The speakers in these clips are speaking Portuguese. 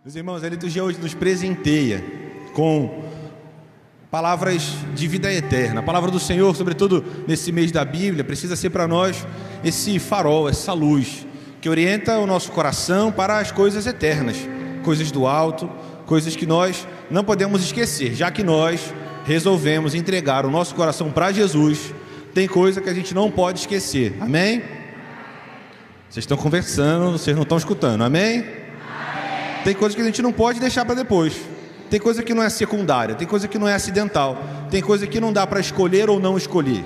Meus irmãos, a liturgia hoje nos presenteia com palavras de vida eterna. A palavra do Senhor, sobretudo nesse mês da Bíblia, precisa ser para nós esse farol, essa luz, que orienta o nosso coração para as coisas eternas, coisas do alto, coisas que nós não podemos esquecer, já que nós resolvemos entregar o nosso coração para Jesus. Tem coisa que a gente não pode esquecer, amém? Vocês estão conversando, vocês não estão escutando, amém? Tem coisa que a gente não pode deixar para depois. Tem coisa que não é secundária, tem coisa que não é acidental, tem coisa que não dá para escolher ou não escolher.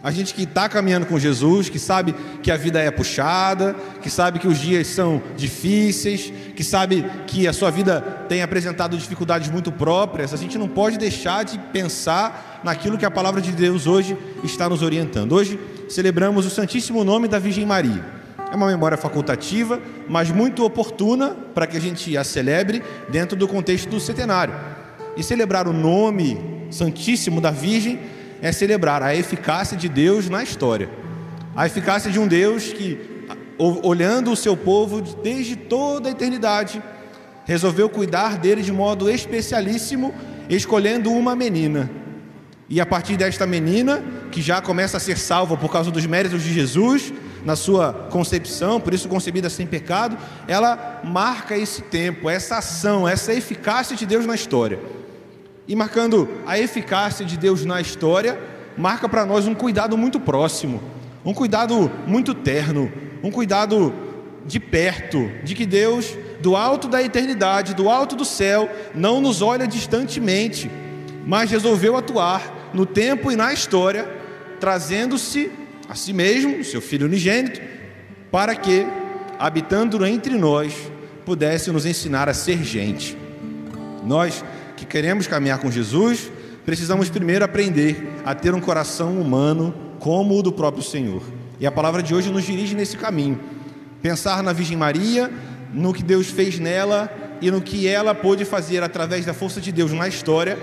A gente que está caminhando com Jesus, que sabe que a vida é puxada, que sabe que os dias são difíceis, que sabe que a sua vida tem apresentado dificuldades muito próprias, a gente não pode deixar de pensar naquilo que a palavra de Deus hoje está nos orientando. Hoje celebramos o Santíssimo Nome da Virgem Maria. É uma memória facultativa, mas muito oportuna para que a gente a celebre dentro do contexto do centenário. E celebrar o nome santíssimo da Virgem é celebrar a eficácia de Deus na história. A eficácia de um Deus que, olhando o seu povo desde toda a eternidade, resolveu cuidar dele de modo especialíssimo, escolhendo uma menina. E a partir desta menina, que já começa a ser salva por causa dos méritos de Jesus, na sua concepção, por isso concebida sem pecado, ela marca esse tempo, essa ação, essa eficácia de Deus na história. E marcando a eficácia de Deus na história, marca para nós um cuidado muito próximo, um cuidado muito terno, um cuidado de perto, de que Deus, do alto da eternidade, do alto do céu, não nos olha distantemente, mas resolveu atuar no tempo e na história, trazendo-se a si mesmo, seu Filho unigênito, para que, habitando entre nós, pudesse nos ensinar a ser gente. Nós que queremos caminhar com Jesus, precisamos primeiro aprender a ter um coração humano como o do próprio Senhor. E a palavra de hoje nos dirige nesse caminho. Pensar na Virgem Maria, no que Deus fez nela e no que ela pôde fazer através da força de Deus na história,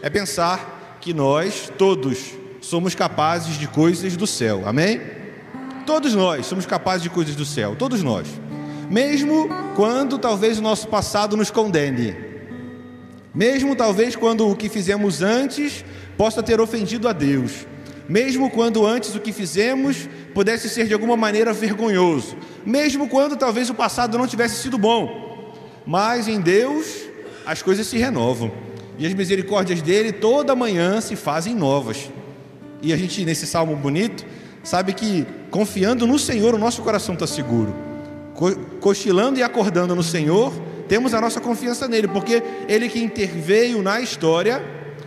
é pensar que nós, todos, somos capazes de coisas do céu, amém? Todos nós somos capazes de coisas do céu, todos nós. Mesmo quando talvez o nosso passado nos condene, mesmo talvez quando o que fizemos antes possa ter ofendido a Deus, mesmo quando antes o que fizemos pudesse ser de alguma maneira vergonhoso, mesmo quando talvez o passado não tivesse sido bom, mas em Deus as coisas se renovam, e as misericórdias dele toda manhã se fazem novas. E a gente, nesse salmo bonito, sabe que confiando no Senhor o nosso coração está seguro. Cochilando e acordando no Senhor, temos a nossa confiança nele, porque ele que interveio na história,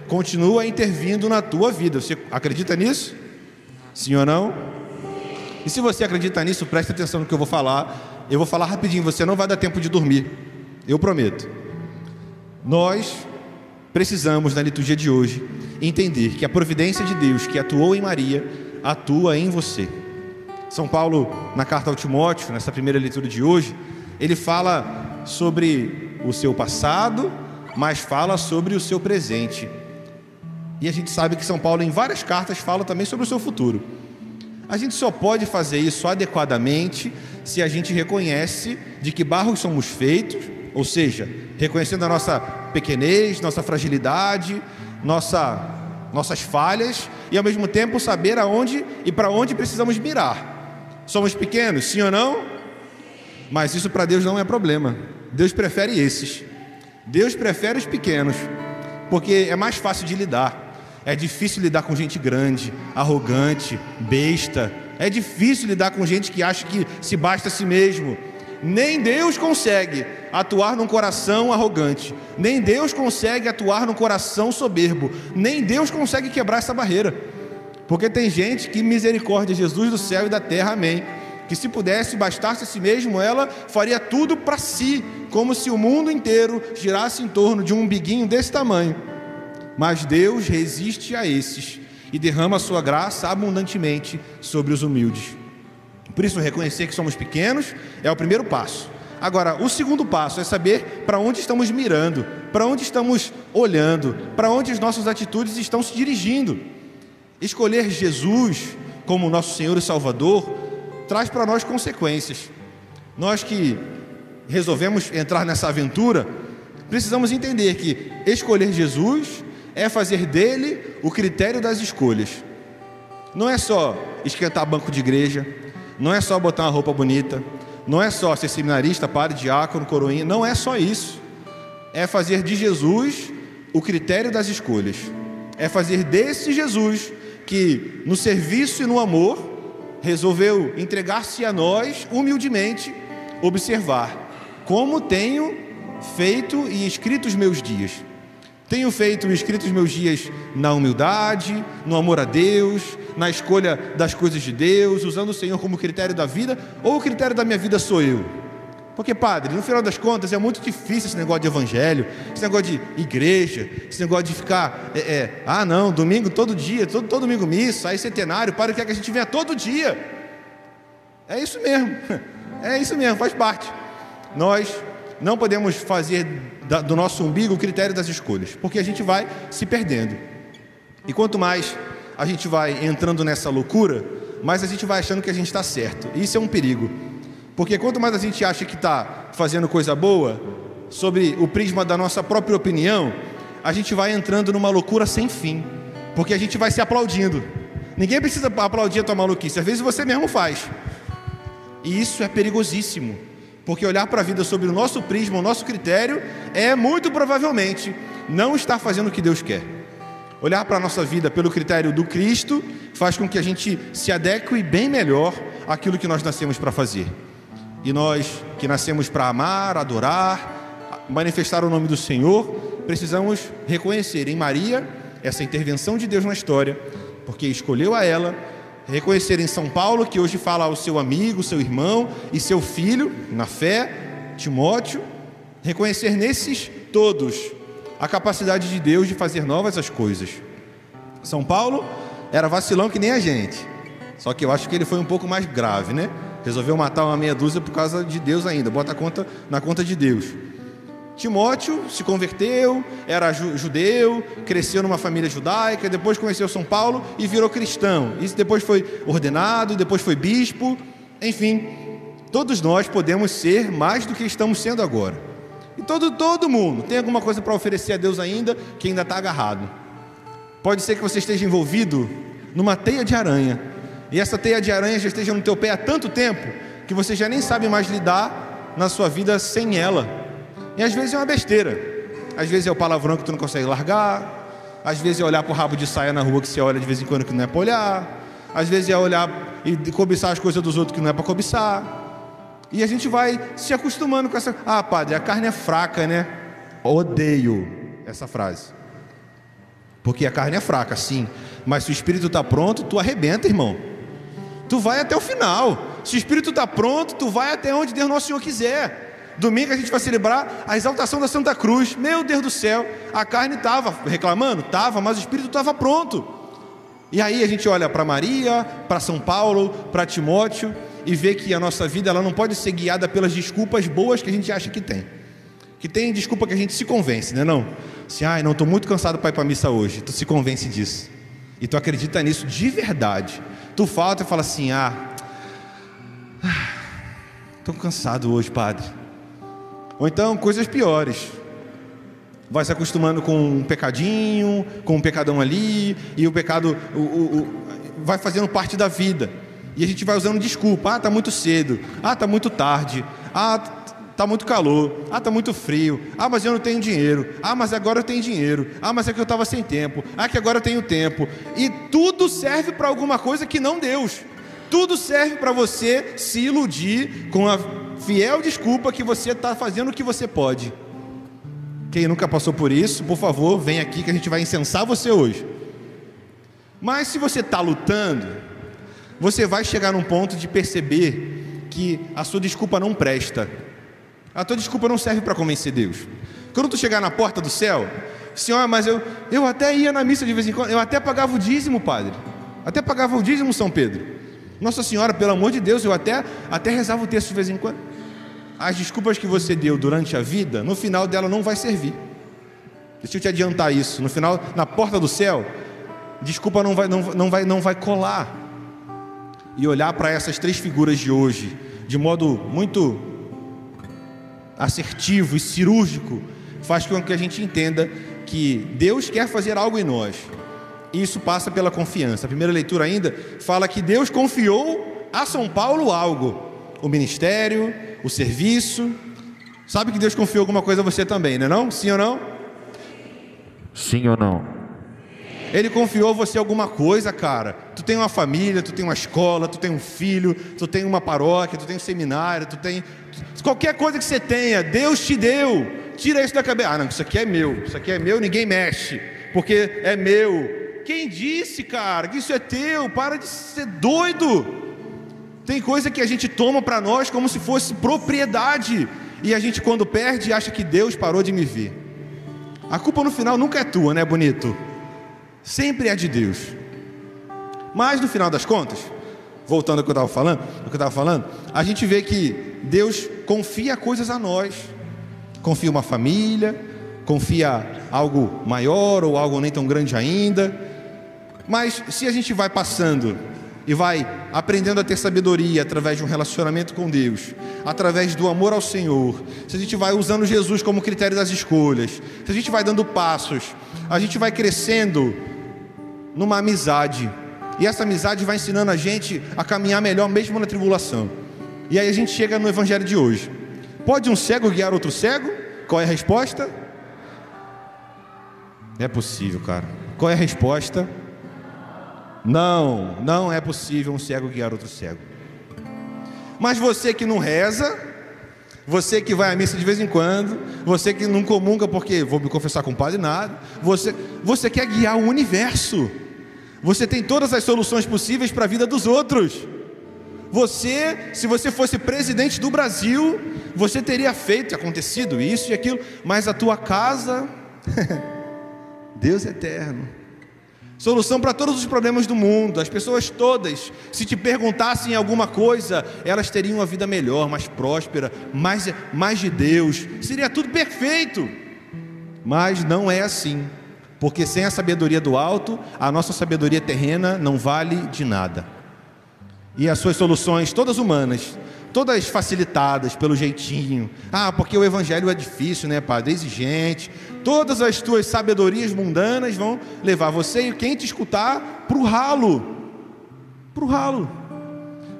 continua intervindo na tua vida. Você acredita nisso? Sim ou não? E se você acredita nisso, preste atenção no que eu vou falar. Eu vou falar rapidinho, você não vai dar tempo de dormir, eu prometo. Nós precisamos, na liturgia de hoje, entender que a providência de Deus que atuou em Maria, atua em você. São Paulo, na carta ao Timóteo, nessa primeira leitura de hoje, ele fala sobre o seu passado, mas fala sobre o seu presente. E a gente sabe que São Paulo, em várias cartas, fala também sobre o seu futuro. A gente só pode fazer isso adequadamente se a gente reconhece de que barro somos feitos, ou seja, reconhecendo a nossa pequenez, nossa fragilidade, nossas falhas, e ao mesmo tempo saber aonde e para onde precisamos mirar. Somos pequenos, sim ou não? Mas isso para Deus não é problema. Deus prefere esses. Deus prefere os pequenos, porque é mais fácil de lidar. É difícil lidar com gente grande, arrogante, besta. É difícil lidar com gente que acha que se basta a si mesmo. Nem Deus consegue atuar num coração arrogante, nem Deus consegue atuar num coração soberbo, nem Deus consegue quebrar essa barreira, porque tem gente que, misericórdia, Jesus do céu e da terra, amém, que se pudesse, bastasse a si mesmo, ela faria tudo para si, como se o mundo inteiro girasse em torno de um umbiguinho desse tamanho. Mas Deus resiste a esses e derrama a sua graça abundantemente sobre os humildes. Por isso, reconhecer que somos pequenos é o primeiro passo. Agora, o segundo passo é saber para onde estamos mirando, para onde estamos olhando, para onde as nossas atitudes estão se dirigindo. Escolher Jesus como nosso Senhor e Salvador traz para nós consequências. Nós que resolvemos entrar nessa aventura, precisamos entender que escolher Jesus é fazer dele o critério das escolhas. Não é só esquentar banco de igreja, não é só botar uma roupa bonita, não é só ser seminarista, padre, diácono, coroinha, não é só isso. É fazer de Jesus o critério das escolhas. É fazer desse Jesus que, no serviço e no amor, resolveu entregar-se a nós humildemente, observar como tenho feito e escrito os meus dias. Tenho feito e escrito os meus dias na humildade, no amor a Deus, na escolha das coisas de Deus, usando o Senhor como critério da vida, ou o critério da minha vida sou eu? Porque, padre, no final das contas é muito difícil esse negócio de evangelho, esse negócio de igreja, esse negócio de ficar, não, domingo todo dia, todo domingo missa, aí centenário, padre quer que a gente venha todo dia. É isso mesmo, faz parte. Nós não podemos fazer do nosso umbigo o critério das escolhas, porque a gente vai se perdendo. E quanto mais a gente vai entrando nessa loucura, mais a gente vai achando que a gente está certo. E isso é um perigo. Porque quanto mais a gente acha que está fazendo coisa boa, sobre o prisma da nossa própria opinião, a gente vai entrando numa loucura sem fim. Porque a gente vai se aplaudindo. Ninguém precisa aplaudir a tua maluquice, às vezes você mesmo faz. E isso é perigosíssimo. Porque olhar para a vida sobre o nosso prisma, o nosso critério, é muito provavelmente não estar fazendo o que Deus quer. Olhar para a nossa vida pelo critério do Cristo faz com que a gente se adeque bem melhor àquilo que nós nascemos para fazer. E nós que nascemos para amar, adorar, manifestar o nome do Senhor, precisamos reconhecer em Maria essa intervenção de Deus na história, porque escolheu a ela. Reconhecer em São Paulo, que hoje fala ao seu amigo, seu irmão e seu filho, na fé, Timóteo. Reconhecer nesses todos a capacidade de Deus de fazer novas as coisas. São Paulo era vacilão que nem a gente, só que eu acho que ele foi um pouco mais grave, né? Resolveu matar uma meia dúzia por causa de Deus ainda, bota a conta na conta de Deus. Timóteo se converteu, era judeu, cresceu numa família judaica, depois conheceu São Paulo e virou cristão. Isso depois foi ordenado, depois foi bispo. Enfim, todos nós podemos ser mais do que estamos sendo agora. E todo mundo tem alguma coisa para oferecer a Deus ainda, que ainda está agarrado. Pode ser que você esteja envolvido numa teia de aranha, e essa teia de aranha já esteja no teu pé há tanto tempo, que você já nem sabe mais lidar na sua vida sem ela. E às vezes é uma besteira, às vezes é o palavrão que tu não consegue largar, às vezes é olhar para o rabo de saia na rua que você olha de vez em quando que não é para olhar, às vezes é olhar e cobiçar as coisas dos outros que não é para cobiçar. E a gente vai se acostumando com essa... Ah, padre, a carne é fraca, né? Odeio essa frase. Porque a carne é fraca, sim, mas se o espírito está pronto, tu arrebenta, irmão. Tu vai até o final. Se o espírito está pronto, tu vai até onde Deus Nosso Senhor quiser. Domingo a gente vai celebrar a exaltação da Santa Cruz. Meu Deus do céu, a carne estava reclamando? Estava, mas o espírito estava pronto. E aí a gente olha para Maria, para São Paulo, para Timóteo, e vê que a nossa vida ela não pode ser guiada pelas desculpas boas que a gente acha que tem. Que tem desculpa que a gente se convence, né não? Assim, não, estou muito cansado para ir para a missa hoje. Tu se convence disso. E tu acredita nisso de verdade. Tu falta e fala assim, estou cansado hoje, padre. Ou então, coisas piores. Vai se acostumando com um pecadinho, com um pecadão ali, e o pecado vai fazendo parte da vida. E a gente vai usando desculpa. Está muito cedo. Está muito tarde. Está muito calor. Está muito frio. Mas eu não tenho dinheiro. Mas agora eu tenho dinheiro. Mas é que eu estava sem tempo. Que agora eu tenho tempo. E tudo serve para alguma coisa que não Deus. Tudo serve para você se iludir com a fiel desculpa que você está fazendo o que você pode. Quem nunca passou por isso, por favor, vem aqui que a gente vai incensar você hoje. Mas se você está lutando, você vai chegar num ponto de perceber que a sua desculpa não presta. A tua desculpa não serve para convencer Deus. Quando tu chegar na porta do céu, Senhor, mas eu até ia na missa de vez em quando, eu até pagava o dízimo, padre. Até pagava o dízimo, São Pedro. Nossa Senhora, pelo amor de Deus, eu até rezava o texto de vez em quando. As desculpas que você deu durante a vida, no final dela não vai servir. Deixa eu te adiantar isso. No final, na porta do céu, desculpa não vai colar. E olhar para essas três figuras de hoje de modo muito assertivo e cirúrgico faz com que a gente entenda que Deus quer fazer algo em nós. E isso passa pela confiança. A primeira leitura ainda fala que Deus confiou a São Paulo algo: o ministério, o serviço. Sabe que Deus confiou alguma coisa a você também, não é não? Sim ou não? Sim ou não? Ele confiou a você alguma coisa, cara. Tu tem uma família, tu tem uma escola, tu tem um filho, tu tem uma paróquia, tu tem um seminário, tu tem... Qualquer coisa que você tenha, Deus te deu. Tira isso da cabeça. Ah, não, isso aqui é meu, ninguém mexe, porque é meu. Quem disse, cara, que isso é teu? Para de ser doido. Tem coisa que a gente toma para nós como se fosse propriedade, e a gente, quando perde, acha que Deus parou de me ver. A culpa no final nunca é tua, né, bonito? Sempre é de Deus. Mas no final das contas, voltando ao que eu estava falando, a gente vê que Deus confia coisas a nós. Confia uma família, confia algo maior ou algo nem tão grande ainda. Mas se a gente vai passando e vai aprendendo a ter sabedoria através de um relacionamento com Deus, através do amor ao Senhor, se a gente vai usando Jesus como critério das escolhas, se a gente vai dando passos, a gente vai crescendo numa amizade, e essa amizade vai ensinando a gente a caminhar melhor mesmo na tribulação. E aí a gente chega no evangelho de hoje. Pode um cego guiar outro cego? Qual é a resposta? É possível, cara. Qual é a resposta? Não, não é possível um cego guiar outro cego. Mas você que não reza, você que vai à missa de vez em quando, você que não comunga porque vou me confessar com o padre nada, você quer guiar o universo. Você tem todas as soluções possíveis para a vida dos outros. Se você fosse presidente do Brasil, você teria acontecido isso e aquilo, mas a tua casa, Deus é eterno. Solução para todos os problemas do mundo. As pessoas todas, se te perguntassem alguma coisa, elas teriam uma vida melhor, mais próspera, mais de Deus. Seria tudo perfeito. Mas não é assim. Porque sem a sabedoria do alto, a nossa sabedoria terrena não vale de nada. E as suas soluções, todas humanas, todas facilitadas pelo jeitinho. Ah, porque o evangelho é difícil, né, padre? É exigente. Todas as tuas sabedorias mundanas vão levar você e quem te escutar para o ralo. Para o ralo.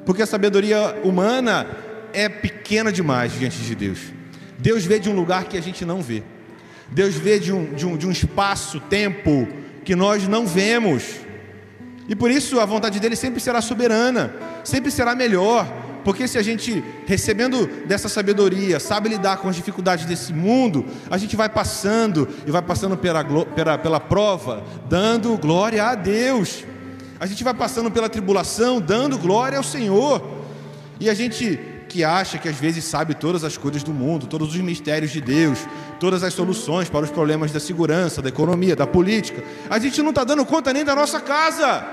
Porque a sabedoria humana é pequena demais diante de Deus. Deus vê de um lugar que a gente não vê. Deus vê de um espaço, tempo, que nós não vemos. E por isso a vontade dele sempre será soberana, sempre será melhor. Porque se a gente, recebendo dessa sabedoria, sabe lidar com as dificuldades desse mundo, a gente vai passando e vai passando pela prova, dando glória a Deus. A gente vai passando pela tribulação, dando glória ao Senhor. E a gente que acha que às vezes sabe todas as coisas do mundo, todos os mistérios de Deus, todas as soluções para os problemas da segurança, da economia, da política, a gente não está dando conta nem da nossa casa.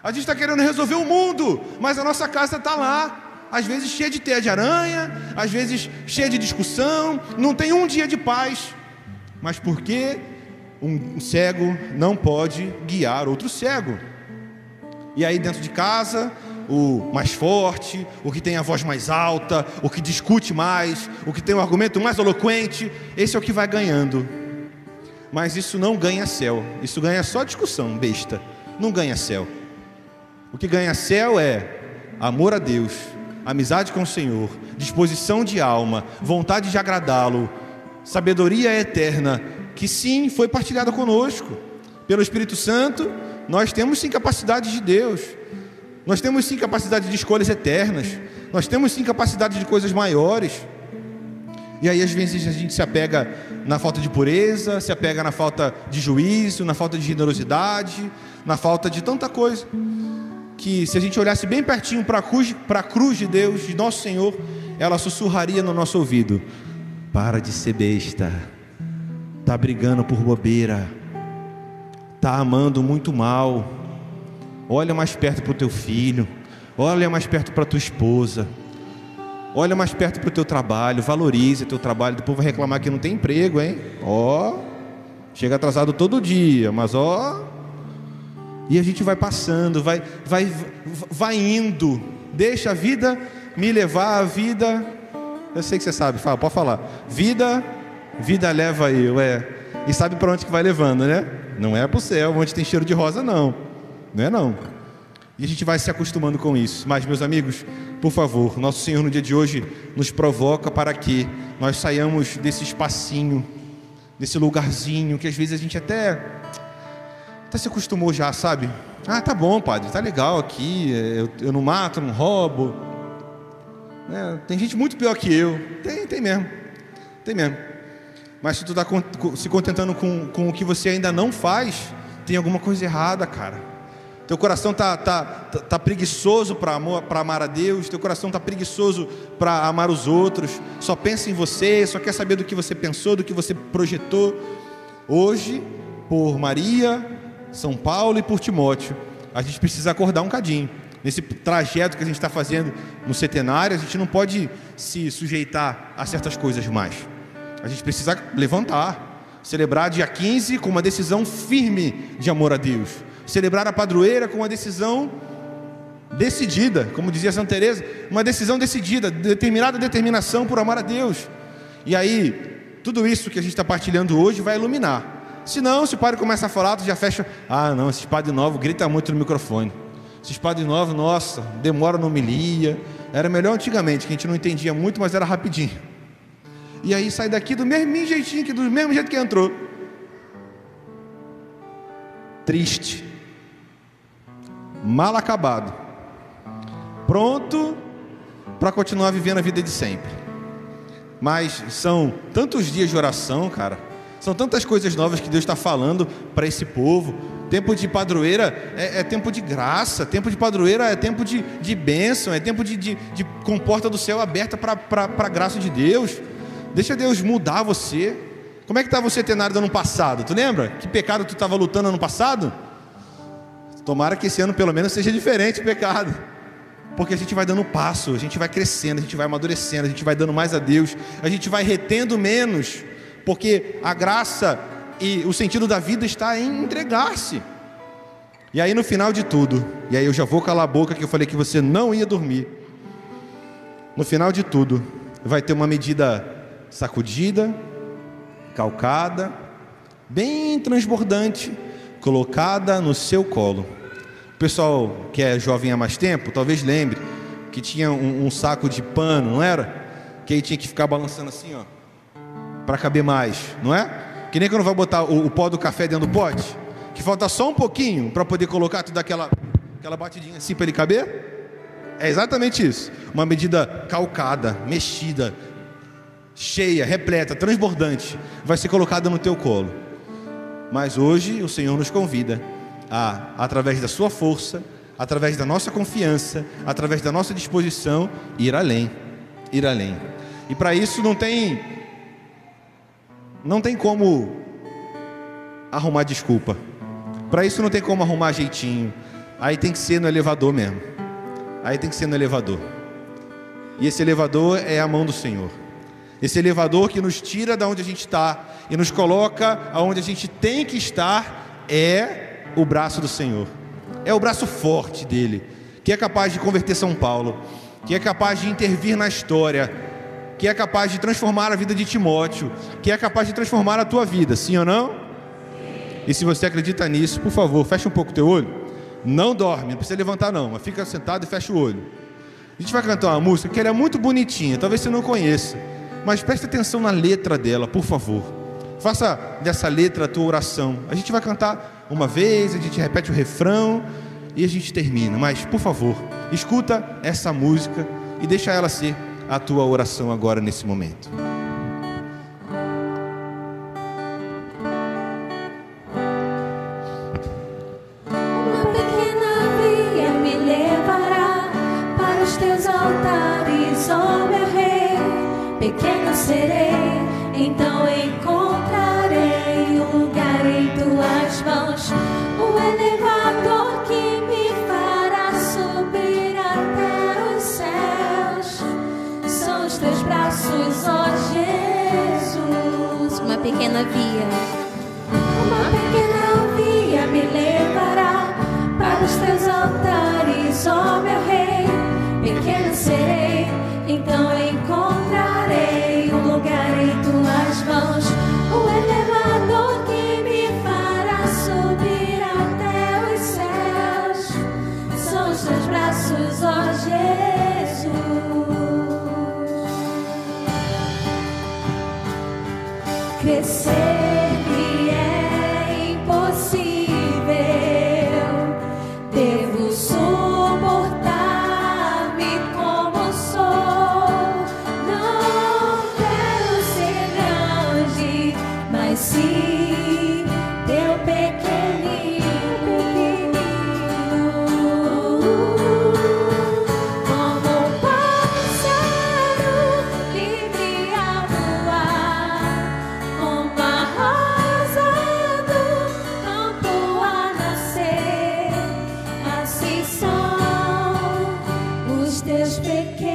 A gente está querendo resolver o mundo, mas a nossa casa está lá, às vezes cheia de teia de aranha, às vezes cheia de discussão, não tem um dia de paz. Mas por que um cego não pode guiar outro cego? E aí dentro de casa, o mais forte, o que tem a voz mais alta, o que discute mais, o que tem um argumento mais eloquente, esse é o que vai ganhando. Mas isso não ganha céu, isso ganha só discussão besta, não ganha céu. O que ganha céu é amor a Deus, amizade com o Senhor, disposição de alma, vontade de agradá-lo, sabedoria eterna, que sim, foi partilhada conosco. Pelo Espírito Santo, nós temos sim capacidade de Deus. Nós temos sim capacidade de escolhas eternas. Nós temos sim capacidade de coisas maiores. E aí às vezes a gente se apega na falta de pureza, se apega na falta de juízo, na falta de generosidade, na falta de tanta coisa, que se a gente olhasse bem pertinho para a cruz de Deus, de nosso Senhor, ela sussurraria no nosso ouvido: para de ser besta, tá brigando por bobeira, tá amando muito mal, olha mais perto para o teu filho, olha mais perto para a tua esposa, olha mais perto para o teu trabalho, valorize o teu trabalho. Depois vai reclamar que não tem emprego, hein? Chega atrasado todo dia, mas e a gente vai passando, vai indo, deixa a vida me levar, a vida Eu sei que você sabe, fala, pode falar. Vida leva eu, E sabe para onde que vai levando, né? Não é para o céu, onde tem cheiro de rosa, não. Não é não. E a gente vai se acostumando com isso. Mas, meus amigos, por favor, nosso Senhor no dia de hoje nos provoca para que nós saiamos desse espacinho, desse lugarzinho, que às vezes a gente até se acostumou já, sabe? Ah, tá bom, padre, tá legal aqui, eu não mato, não roubo. Tem gente muito pior que eu. Tem mesmo. Mas se tu está se contentando com o que você ainda não faz, tem alguma coisa errada, cara. Teu coração tá preguiçoso para amar a Deus. Teu coração tá preguiçoso para amar os outros. Só pensa em você, só quer saber do que você pensou, do que você projetou. Hoje, por Maria, São Paulo e por Timóteo, a gente precisa acordar um cadinho. Nesse trajeto que a gente está fazendo no centenário, a gente não pode se sujeitar a certas coisas mais. A gente precisa levantar, celebrar dia 15 com uma decisão firme de amor a Deus, celebrar a padroeira com uma decisão decidida, como dizia Santa Teresa, uma decisão decidida, determinada determinação por amar a Deus. E aí, tudo isso que a gente está partilhando hoje vai iluminar. Se não, se o padre começa a falar, tu já fecha. Ah, não, esses padres novos gritam muito no microfone. Esses padres novos, nossa, demora na homilia. Era melhor antigamente, que a gente não entendia muito, mas era rapidinho. E aí sai daqui do mesmo jeitinho, do mesmo jeito que entrou. Triste. Mal acabado. Pronto para continuar vivendo a vida de sempre. Mas são tantos dias de oração, cara. São tantas coisas novas que Deus está falando para esse povo. Tempo de padroeira é tempo de graça. Tempo de padroeira é tempo de bênção. É tempo de comporta do céu aberta para a graça de Deus. Deixa Deus mudar você. Como é que estava o centenário do ano passado? Tu lembra? Que pecado tu estava lutando ano passado? Tomara que esse ano pelo menos seja diferente o pecado. Porque a gente vai dando passo, a gente vai crescendo, a gente vai amadurecendo, a gente vai dando mais a Deus, a gente vai retendo menos. Porque a graça e o sentido da vida está em entregar-se. E aí no final de tudo, e aí eu já vou calar a boca que eu falei que você não ia dormir. No final de tudo, vai ter uma medida sacudida, calcada, bem transbordante, colocada no seu colo. O pessoal que é jovem há mais tempo, talvez lembre que tinha um saco de pano, não era? Que aí tinha que ficar balançando assim, ó, para caber mais, não é? Que nem quando vai botar o pó do café dentro do pote, que falta só um pouquinho para poder colocar tudo aquela batidinha assim para ele caber. É exatamente isso. Uma medida calcada, mexida, cheia, repleta, transbordante, vai ser colocada no teu colo. Mas hoje o Senhor nos convida a, através da sua força, através da nossa confiança, através da nossa disposição, ir além. E para isso não tem como arrumar desculpa. Para isso não tem como arrumar jeitinho. Aí tem que ser no elevador mesmo. E esse elevador é a mão do Senhor. Esse elevador que nos tira da onde a gente está e nos coloca aonde a gente tem que estar é o braço do Senhor. É o braço forte dele, que é capaz de converter São Paulo, que é capaz de intervir na história, que é capaz de transformar a vida de Timóteo, que é capaz de transformar a tua vida, sim ou não? E se você acredita nisso, por favor, fecha um pouco o teu olho. Não dorme, não precisa levantar não, mas fica sentado e fecha o olho. A gente vai cantar uma música que ela é muito bonitinha, talvez você não conheça, mas preste atenção na letra dela, por favor. Faça dessa letra a tua oração. A gente vai cantar uma vez, a gente repete o refrão e a gente termina. Mas, por favor, escuta essa música e deixa ela ser a tua oração agora nesse momento. Uma pequena via me levará para os teus altares, ó meu rei. Pequeno serei, então encontrarei um lugar em tuas mãos, um elevador que me fará subir até os céus. São os teus braços, ó Jesus. Uma pequena via me levará para os teus altares, ó meu rei. Pequeno serei, então encontrarei lugar em tuas mãos, o elevador que me fará subir até os céus. São os teus braços, ó Jesus. Crescer-me é impossível, devo suportar-me como sou. Não quero ser grande, mas sim teu pequenino. Como um pássaro livre a voar, como a rosa do campo a nascer, assim são os teus pequenos.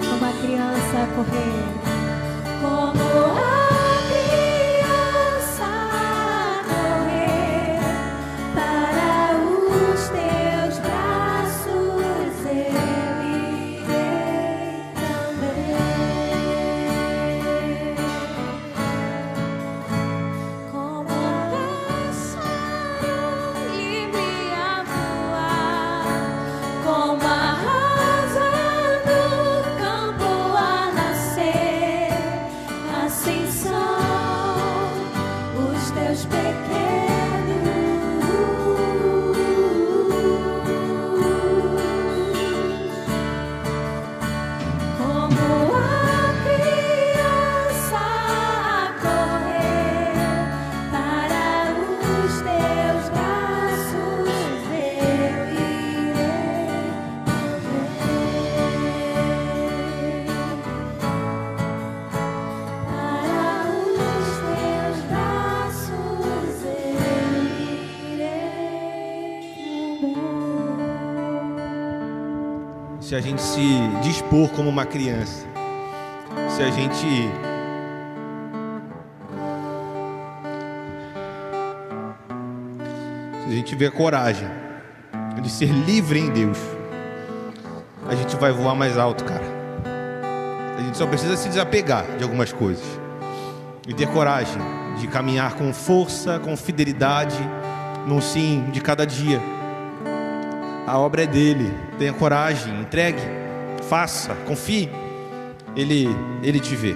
Como a criança a correr, como a criança a correr para os teus braços, eu irei também. Como um pássaro livre a voar, como a rosa do campo a nascer, assim são os teus pequenos. Como a criança a correr para os teus braços, eu irei também. Para os teus braços, eu irei também. Se a gente se dispor como uma criança, se a gente tiver coragem de ser livre em Deus, a gente vai voar mais alto, cara. A gente só precisa se desapegar de algumas coisas e ter coragem de caminhar com força, com fidelidade, num sim de cada dia. A obra é dele. Tenha coragem, entregue, faça, confie. Ele te vê.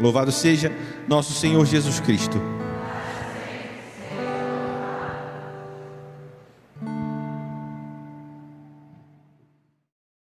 Louvado seja nosso Senhor Jesus Cristo.